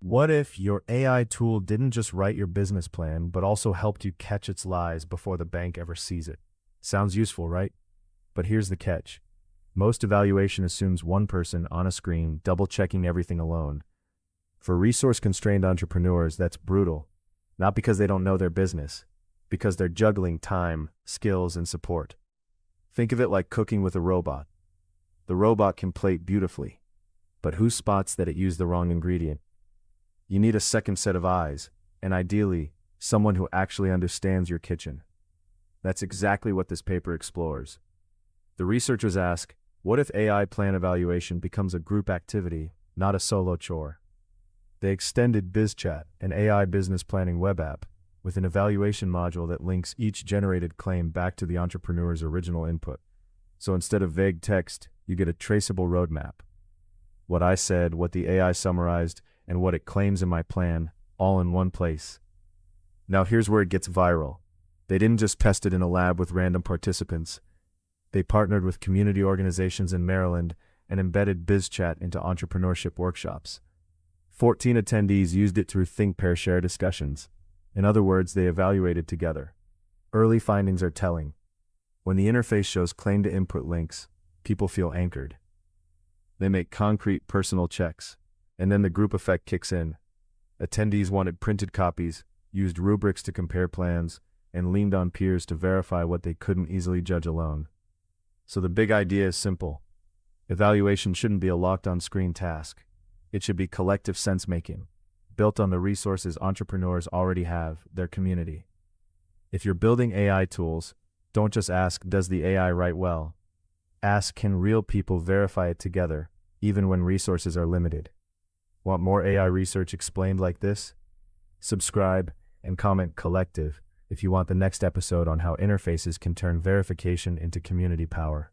What if your AI tool didn't just write your business plan, but also helped you catch its lies before the bank ever sees it? Sounds useful, right? But here's the catch. Most evaluation assumes one person on a screen double-checking everything alone. For resource-constrained entrepreneurs, that's brutal. Not because they don't know their business, because they're juggling time, skills, and support. Think of it like cooking with a robot. The robot can plate beautifully, but who spots that it used the wrong ingredient? You need a second set of eyes, and ideally, someone who actually understands your kitchen. That's exactly what this paper explores. The researchers ask, what if AI plan evaluation becomes a group activity, not a solo chore? They extended BizChat, an AI business planning web app, with an evaluation module that links each generated claim back to the entrepreneur's original input. So instead of vague text, you get a traceable roadmap. What I said, what the AI summarized, and what it claims in my plan, all in one place. Now here's where it gets viral. They didn't just test it in a lab with random participants. They partnered with community organizations in Maryland and embedded BizChat into entrepreneurship workshops. 14 attendees used it through Think, Pair, Share discussions. In other words, they evaluated together. Early findings are telling. When the interface shows claim to input links, people feel anchored. They make concrete personal checks. And then the group effect kicks in. Attendees wanted printed copies, used rubrics to compare plans, and leaned on peers to verify what they couldn't easily judge alone. So the big idea is simple. Evaluation shouldn't be a locked-on-screen task. It should be collective sense-making, built on the resources entrepreneurs already have, their community. If you're building AI tools, don't just ask, does the AI write well? Ask, can real people verify it together, even when resources are limited? Want more AI research explained like this? Subscribe and comment collective if you want the next episode on how interfaces can turn verification into community power.